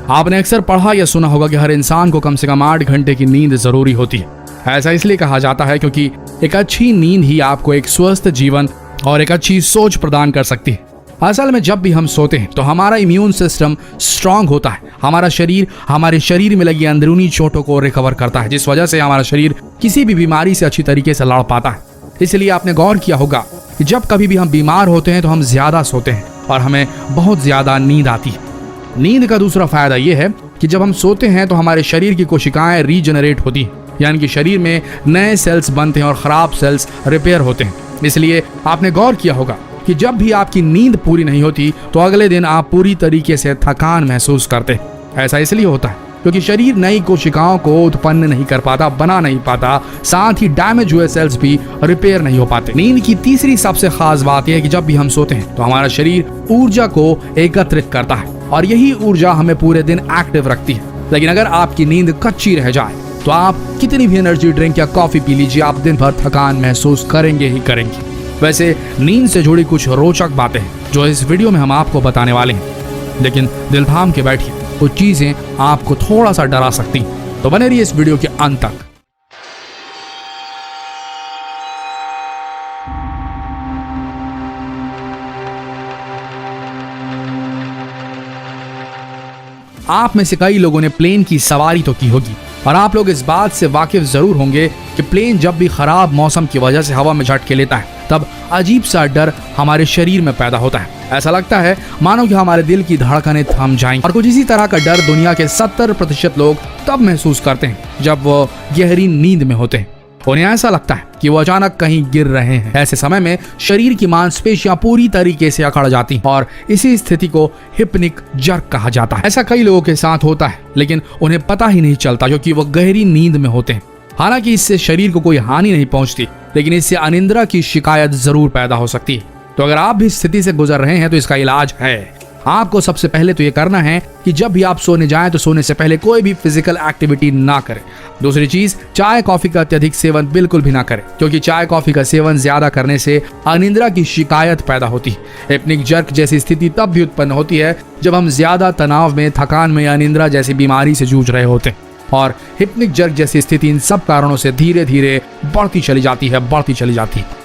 आपने अक्सर पढ़ा या सुना होगा कि हर इंसान को कम से कम 8 घंटे की नींद जरूरी होती है। ऐसा इसलिए कहा जाता है क्योंकि एक अच्छी नींद ही आपको एक स्वस्थ जीवन और एक अच्छी सोच प्रदान कर सकती है। असल में जब भी हम सोते हैं तो हमारा इम्यून सिस्टम स्ट्रांग होता है। हमारे शरीर में लगी अंदरूनी चोटों को रिकवर करता है, जिस वजह से हमारा शरीर किसी भी बीमारी से अच्छी तरीके से लड़ पाता है। इसलिए आपने गौर किया होगा कि जब कभी भी हम बीमार होते हैं तो हम ज्यादा सोते हैं और हमें बहुत ज्यादा नींद आती है। नींद का दूसरा फायदा यह है कि जब हम सोते हैं तो हमारे शरीर की कोशिकाएं रीजनरेट होती हैं, यानी कि शरीर में नए सेल्स बनते हैं और खराब सेल्स रिपेयर होते हैं। इसलिए आपने गौर किया होगा कि जब भी आपकी नींद पूरी नहीं होती तो अगले दिन आप पूरी तरीके से थकान महसूस करते हैं। ऐसा इसलिए होता है क्योंकि शरीर नई कोशिकाओं को उत्पन्न नहीं कर पाता, बना नहीं पाता, साथ ही डैमेज हुए सेल्स भी रिपेयर नहीं हो पाते। नींद की तीसरी सबसे खास बात यह है कि जब भी हम सोते हैं तो हमारा शरीर ऊर्जा को एकत्रित करता है और यही ऊर्जा हमें पूरे दिन एक्टिव रखती है। लेकिन अगर आपकी नींद कच्ची रह जाए तो आप कितनी भी एनर्जी ड्रिंक या कॉफी पी लीजिए, आप दिन भर थकान महसूस करेंगे ही करेंगे। वैसे नींद से जुड़ी कुछ रोचक बातें हैं जो इस वीडियो में हम आपको बताने वाले हैं, लेकिन दिल थाम के बैठिए, कुछ चीजें आपको थोड़ा सा डरा सकती हैं। तो बने रहिए इस वीडियो के अंत तक। आप में से कई लोगों ने प्लेन की सवारी तो की होगी और आप लोग इस बात से वाकिफ जरूर होंगे कि प्लेन जब भी खराब मौसम की वजह से हवा में झटके लेता है तब अजीब सा डर हमारे शरीर में पैदा होता है। ऐसा लगता है मानो कि हमारे दिल की धड़कनें थम जाएंगी। और कुछ इसी तरह का डर दुनिया के 70% लोग तब महसूस करते हैं जब वो गहरी नींद में होते हैं। उन्हें ऐसा लगता है कि वो अचानक कहीं गिर रहे हैं। ऐसे समय में शरीर की मांसपेशियां पूरी तरीके से अकड़ जाती हैं और इसी स्थिति को हिप्निक जर्क कहा जाता है। ऐसा कई लोगों के साथ होता है लेकिन उन्हें पता ही नहीं चलता क्योंकि वो गहरी नींद में होते हैं। हालांकि इससे शरीर को कोई हानि नहीं पहुंचती, लेकिन इससे अनिद्रा की शिकायत जरूर पैदा हो सकती है। तो अगर आप भी इस स्थिति से गुजर रहे हैं तो इसका इलाज है। आपको सबसे पहले तो ये करना है कि जब भी आप सोने जाएं तो सोने से पहले कोई भी फिजिकल एक्टिविटी ना करें। दूसरी चीज, चाय कॉफी का अत्यधिक सेवन बिल्कुल भी ना करें क्योंकि चाय कॉफी का सेवन ज्यादा करने से अनिद्रा की शिकायत पैदा होती है। हिप्निक जर्क जैसी स्थिति तब भी उत्पन्न होती है जब हम ज्यादा तनाव में, थकान में या अनिद्रा जैसी बीमारी से जूझ रहे होते हैं। और हिप्निक जर्क जैसी स्थिति इन सब कारणों से धीरे धीरे बढ़ती चली जाती है।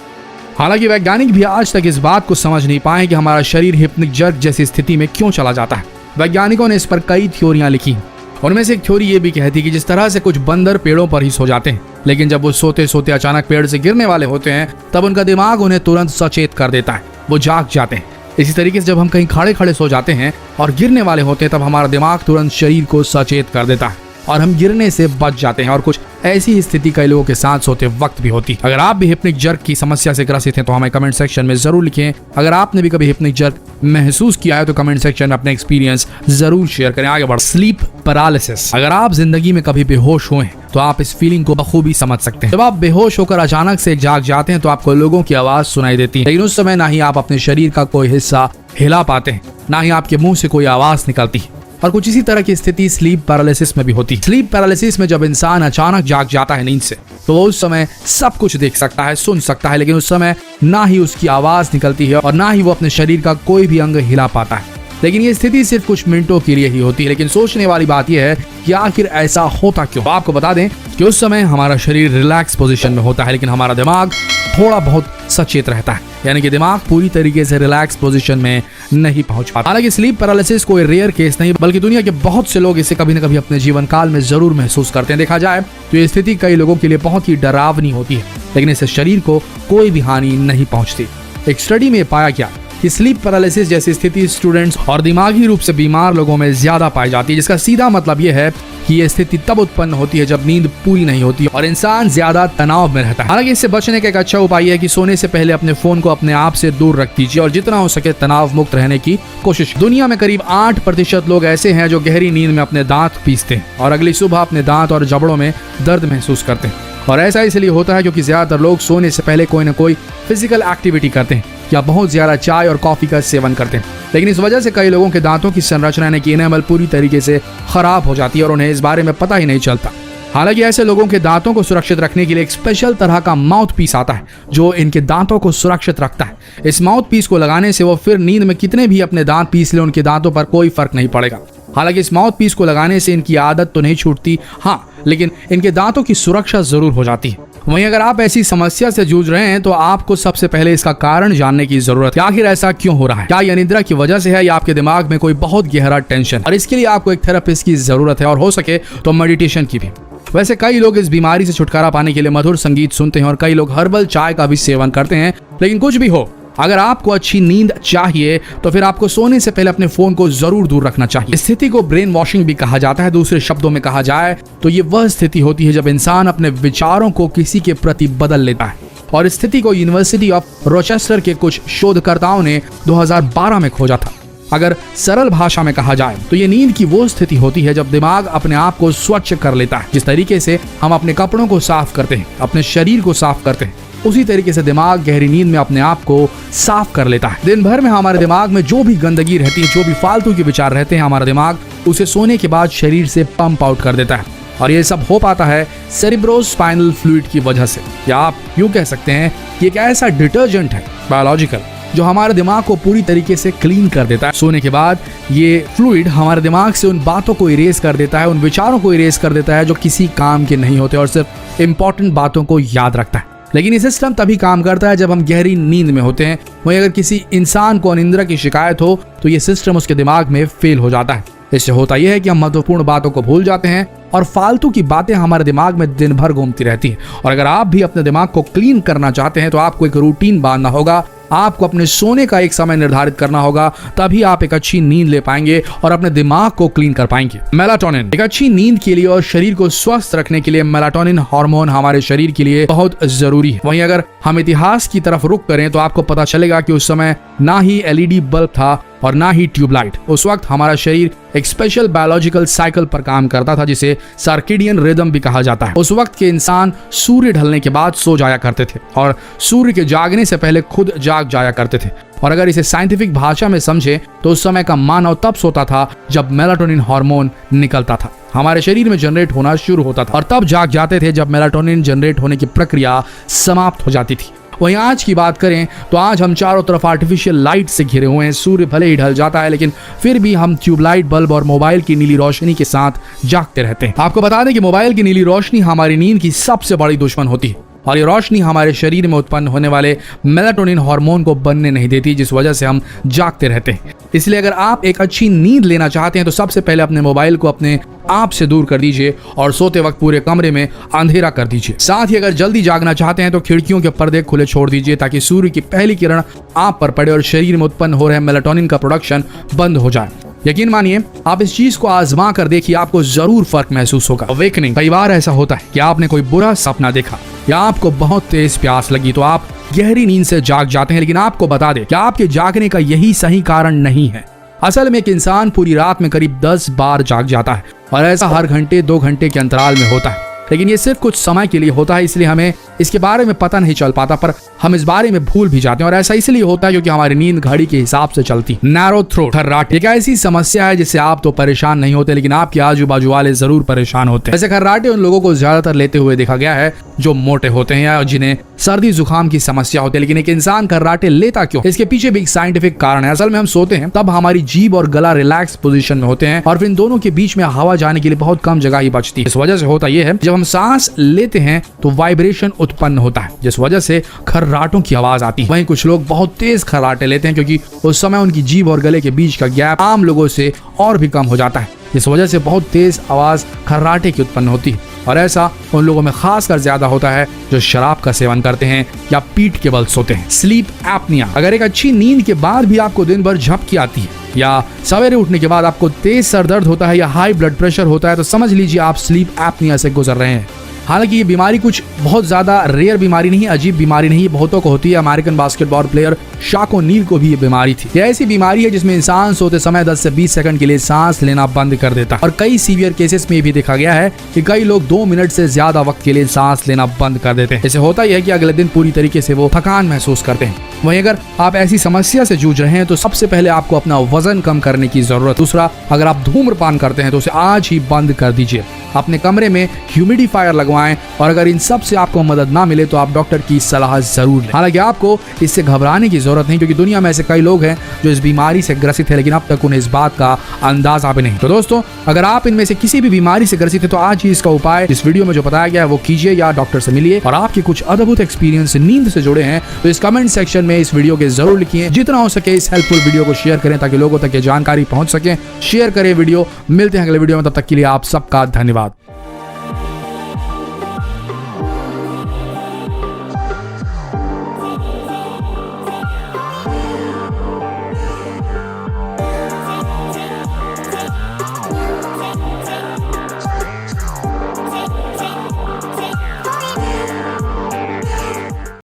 हालांकि वैज्ञानिक भी आज तक इस बात को समझ नहीं पाए कि हमारा शरीर हिप्निक जर्क जैसी स्थिति में क्यों चला जाता है। वैज्ञानिकों ने इस पर कई थ्योरियां लिखी। उनमें से एक थ्योरी ये भी कहती है कि जिस तरह से कुछ बंदर पेड़ों पर ही सो जाते हैं, लेकिन जब वो सोते सोते अचानक पेड़ से गिरने वाले होते हैं तब उनका दिमाग उन्हें तुरंत सचेत कर देता है, वो जाग जाते हैं। इसी तरीके से जब हम कहीं खड़े खड़े सो जाते हैं और गिरने वाले होते हैं तब हमारा दिमाग तुरंत शरीर को सचेत कर देता है और हम गिरने से बच जाते हैं। और कुछ ऐसी स्थिति कई लोगों के साथ सोते वक्त भी होती है। अगर आप भी हिप्निक जर्क की समस्या से ग्रसित हैं तो हमें कमेंट सेक्शन में जरूर लिखें। अगर आपने भी कभी हिप्निक जर्क महसूस किया है तो कमेंट सेक्शन में अपने एक्सपीरियंस जरूर शेयर करें। आगे बढ़, स्लीप पैरालिसिस। अगर आप जिंदगी में कभी बेहोश हुए तो आप इस फीलिंग को बखूबी समझ सकते हैं। जब आप बेहोश होकर अचानक से जाग जाते हैं तो आपको लोगों की आवाज सुनाई देती है, लेकिन उस समय ना ही आप अपने शरीर का कोई हिस्सा हिला पाते हैं, ना ही आपके मुंह से कोई आवाज निकलती है। और कुछ इसी तरह की स्थिति स्लीप पैरालिसिस में भी होती है। स्लीप पैरालिसिस में जब इंसान अचानक जाग जाता है नींद से तो वो उस समय सब कुछ देख सकता है, सुन सकता है, लेकिन उस समय ना ही उसकी आवाज निकलती है और ना ही वो अपने शरीर का कोई भी अंग हिला पाता है। लेकिन ये स्थिति सिर्फ कुछ मिनटों के लिए ही होती है। लेकिन सोचने वाली बात यह है कि आखिर ऐसा होता क्यों। तो आपको बता दें कि उस समय हमारा शरीर रिलैक्स पोजीशन में होता है, लेकिन हमारा दिमाग थोड़ा बहुत सचेत रहता है, यानी कि दिमाग पूरी तरीके से रिलैक्स पोजीशन में नहीं पहुंच पाता। हालांकि स्लीप पैरालिसिस कोई रेयर केस नहीं, बल्कि दुनिया के बहुत से लोग इसे कभी न कभी अपने जीवन काल में जरूर महसूस करते हैं। देखा जाए तो ये स्थिति कई लोगों के लिए बहुत ही डरावनी होती है, लेकिन इससे शरीर को कोई भी हानि नहीं पहुंचती। एक स्टडी में पाया गया कि स्लीप पैरालिसिस जैसी स्थिति स्टूडेंट्स और दिमागी रूप से बीमार लोगों में ज्यादा पाई जाती है, जिसका सीधा मतलब यह है कि यह स्थिति तब उत्पन्न होती है जब नींद पूरी नहीं होती और इंसान ज्यादा तनाव में रहता है। हालांकि इससे बचने का एक अच्छा उपाय है कि सोने से पहले अपने फोन को अपने आप से दूर रख दीजिए और जितना हो सके तनाव मुक्त रहने की कोशिश। दुनिया में करीब 8% लोग ऐसे हैं जो गहरी नींद में अपने दांत पीसते हैं और अगली सुबह अपने दांत और जबड़ों में दर्द महसूस करते हैं। और ऐसा इसलिए होता है क्योंकि ज्यादातर लोग सोने से पहले कोई न कोई फिजिकल एक्टिविटी करते हैं या बहुत ज्यादा चाय और कॉफी का सेवन करते हैं। लेकिन इस वजह से कई लोगों के दांतों की संरचना यानी कि एनेमल पूरी तरीके से खराब हो जाती है और उन्हें इस बारे में पता ही नहीं चलता। हालांकि ऐसे लोगों के दांतों को सुरक्षित रखने के लिए एक स्पेशल तरह का माउथ पीस आता है जो इनके दांतों को सुरक्षित रखता है। इस माउथ पीस को लगाने से वो फिर नींद में कितने भी अपने दांत पीस ले, उनके दांतों पर कोई फर्क नहीं पड़ेगा। हालांकि इस माउथ पीस को लगाने से इनकी आदत तो नहीं छूटती, हाँ, लेकिन इनके दांतों की सुरक्षा जरूर हो जाती है। वहीं अगर आप ऐसी समस्या से जूझ रहे हैं तो आपको सबसे पहले इसका कारण जानने की जरूरत है। आखिर ऐसा क्यों हो रहा है? क्या यह निद्रा की वजह से है या आपके दिमाग में कोई बहुत गहरा टेंशन? और इसके लिए आपको एक थेरेपिस्ट की जरूरत है, और हो सके तो मेडिटेशन की भी। वैसे कई लोग इस बीमारी से छुटकारा पाने के लिए मधुर संगीत सुनते हैं और कई लोग हर्बल चाय का भी सेवन करते हैं। लेकिन कुछ भी हो, अगर आपको अच्छी नींद चाहिए तो फिर आपको सोने से पहले अपने फोन को जरूर दूर रखना चाहिए। इस स्थिति को ब्रेन वॉशिंग भी कहा जाता है। दूसरे शब्दों में कहा जाए तो ये वह स्थिति होती है जब इंसान अपने विचारों को किसी के प्रति बदल लेता है, और इस स्थिति को यूनिवर्सिटी ऑफ रोचेस्टर के कुछ शोधकर्ताओं ने 2012 में खोजा था। अगर सरल भाषा में कहा जाए तो ये नींद की वो स्थिति होती है जब दिमाग अपने आप को स्वच्छ कर लेता है। जिस तरीके से हम अपने कपड़ों को साफ करते हैं, अपने शरीर को साफ करते हैं, उसी तरीके से दिमाग गहरी नींद में अपने आप को साफ कर लेता है। दिन भर में हमारे दिमाग में जो भी गंदगी रहती है, जो भी फालतू के विचार रहते हैं, हमारा दिमाग उसे सोने के बाद शरीर से पंप आउट कर देता है। और ये सब हो पाता है सेरिब्रोस्पाइनल फ्लूइड की वजह से, या आप यूं कह सकते हैं कि एक ऐसा डिटर्जेंट है बायोलॉजिकल जो हमारे दिमाग को पूरी तरीके से क्लीन कर देता है। सोने के बाद ये फ्लूइड हमारे दिमाग से उन बातों को इरेज कर देता है, उन विचारों को इरेज कर देता है जो किसी काम के नहीं होते, और सिर्फ इंपॉर्टेंट बातों को याद रखता है। लेकिन ये सिस्टम तभी काम करता है जब हम गहरी नींद में होते हैं। वहीं अगर किसी इंसान को अनिद्रा की शिकायत हो तो ये सिस्टम उसके दिमाग में फेल हो जाता है। इससे होता यह है कि हम महत्वपूर्ण बातों को भूल जाते हैं और फालतू की बातें हमारे दिमाग में दिन भर घूमती रहती हैं। और अगर आप भी अपने दिमाग को क्लीन करना चाहते हैं तो आपको एक रूटीन बांधना होगा। आपको अपने सोने का एक समय निर्धारित करना होगा, तभी आप एक अच्छी नींद ले पाएंगे और अपने दिमाग को क्लीन कर पाएंगे। मेलाटोनिन एक अच्छी नींद के लिए और शरीर को स्वस्थ रखने के लिए मेलाटोनिन हार्मोन हमारे शरीर के लिए बहुत जरूरी है। वहीं अगर हम इतिहास की तरफ रुख करें तो आपको पता चलेगा कि उस समय ना ही एलईडी बल्ब था और ना ही ट्यूबलाइट। उस वक्त हमारा शरीर एक स्पेशल बायोलॉजिकल साइकिल पर काम करता था जिसे सर्केडियन रिदम भी कहा जाता है। उस वक्त के इंसान सूर्य ढलने के बाद सो जाया करते थे और सूर्य के जागने से पहले खुद जाग जाया करते थे। और अगर इसे साइंटिफिक भाषा में समझे तो उस समय का मानव तब सोता था जब मेलाटोनिन हार्मोन निकलता था, हमारे शरीर में जनरेट होना शुरू होता था, और तब जाग जाते थे जब मेलाटोनिन जनरेट होने की प्रक्रिया समाप्त हो जाती थी। वहीं आज की बात करें तो आज हम चारों तरफ आर्टिफिशियल लाइट से घिरे हुए हैं। सूर्य भले ही ढल जाता है लेकिन फिर भी हम ट्यूबलाइट बल्ब और मोबाइल की नीली रोशनी के साथ जागते रहते हैं। आपको बता दें कि मोबाइल की नीली रोशनी हमारी नींद की सबसे बड़ी दुश्मन होती है और ये रोशनी हमारे शरीर में उत्पन्न होने वाले मेलाटोनिन हार्मोन को बनने नहीं देती, जिस वजह से हम जागते रहते हैं। इसलिए अगर आप एक अच्छी नींद लेना चाहते हैं तो सबसे पहले अपने मोबाइल को अपने आप से दूर कर दीजिए और सोते वक्त पूरे कमरे में अंधेरा कर दीजिए। साथ ही अगर जल्दी जागना चाहते हैं तो खिड़कियों के पर्दे खुले छोड़ दीजिए ताकि सूर्य की पहली किरण आप पर पड़े और शरीर में उत्पन्न हो रहे मेलाटोनिन का प्रोडक्शन बंद हो जाए। यकीन मानिए आप इस चीज को आजमा कर देखिए, आपको जरूर फर्क महसूस होगा। अवेकनिंग कई बार ऐसा होता है कि आपने कोई बुरा सपना देखा या आपको बहुत तेज प्यास लगी तो आप गहरी नींद से जाग जाते हैं, लेकिन आपको बता दें कि आपके जागने का यही सही कारण नहीं है। असल में एक इंसान पूरी रात में करीब 10 बार जाग जाता है और ऐसा हर घंटे 2 घंटे के अंतराल में होता है, लेकिन ये सिर्फ कुछ समय के लिए होता है, इसलिए हमें इसके बारे में पता नहीं चल पाता, पर हम इस बारे में भूल भी जाते हैं। और ऐसा इसलिए होता है क्योंकि हमारी नींद घड़ी के हिसाब से चलती। नैरो थ्रोट खर्राटे एक ऐसी समस्या है जिससे आप तो परेशान नहीं होते लेकिन आपके आजू बाजू वाले जरूर परेशान होते हैं। ऐसे खर्राटे उन लोगों को ज्यादातर लेते हुए देखा गया है जो मोटे होते हैं या जिन्हें सर्दी जुकाम की समस्या होती है। लेकिन एक इंसान खर्राटे लेता क्यों, इसके पीछे भी एक साइंटिफिक कारण है। असल में हम सोते हैं तब हमारी जीभ और गला रिलैक्स पोजीशन में होते हैं और फिर इन दोनों के बीच में हवा जाने के लिए बहुत कम जगह ही बचती है। इस वजह से होता यह है जब हम सांस लेते हैं तो वाइब्रेशन उत्पन्न होता है जिस वजह से खर्राटों की आवाज आती है। वहीं कुछ लोग बहुत तेज खर्राटे लेते हैं क्योंकि उस समय उनकी जीभ और गले के बीच का गैप आम लोगों से और भी कम हो जाता है। इस वजह से बहुत तेज आवाज खर्राटे की उत्पन्न होती है और ऐसा उन लोगों में खासकर ज्यादा होता है जो शराब का सेवन करते हैं या पीठ के बल सोते हैं। स्लीप एपनिया अगर एक अच्छी नींद के बाद भी आपको दिन भर झपकी आती है या सवेरे उठने के बाद आपको तेज सर दर्द होता है या हाई ब्लड प्रेशर होता है तो समझ लीजिए आप स्लीप एपनिया से गुजर रहे हैं। हालांकि ये बीमारी कुछ बहुत ज्यादा रेयर बीमारी नहीं है, अजीब बीमारी नहीं है, बहुतों को होती है। अमेरिकन बास्केटबॉल प्लेयर शाक ओनील को भी ये बीमारी थी। यह ऐसी बीमारी है जिसमें इंसान सोते समय 10 से 20 सेकंड के लिए सांस लेना बंद कर देता है और कई सीवियर केसेस में भी देखा गया है कि कई लोग 2 मिनट से ज्यादा वक्त के लिए सांस लेना बंद कर देते हैं। इससे होता यह है कि अगले दिन पूरी तरीके से वो थकान महसूस करते हैं। वहीं अगर आप ऐसी समस्या से जूझ रहे हैं तो सबसे पहले आपको अपना वजन कम करने की जरूरत। दूसरा, अगर आप धूम्रपान करते हैं तो उसे आज ही बंद कर दीजिए। अपने कमरे में ह्यूमिडिफायर लगवाएं और अगर इन सब से आपको मदद ना मिले तो आप डॉक्टर की सलाह जरूर लें। हालांकि आपको इससे घबराने की जरूरत नहीं, क्योंकि दुनिया में ऐसे कई लोग हैं जो इस बीमारी से ग्रसित है, लेकिन अब तक उन्हें इस बात का अंदाजा भी नहीं। तो दोस्तों, अगर आप इनमें से किसी भी बीमारी से ग्रसित है तो आज ही इसका उपाय इस वीडियो में जो बताया गया है वो कीजिए या डॉक्टर से मिलिए। और आपके कुछ अद्भुत एक्सपीरियंस नींद से जुड़े हैं तो इस कमेंट सेक्शन में इस वीडियो के जरूर लिखिए। जितना हो सके इस हेल्पफुल वीडियो को शेयर करें ताकि लोगों तक ये जानकारी पहुंच सके। शेयर करें वीडियो। मिलते हैं अगले वीडियो में, तब तक के लिए आप सबका धन्यवाद।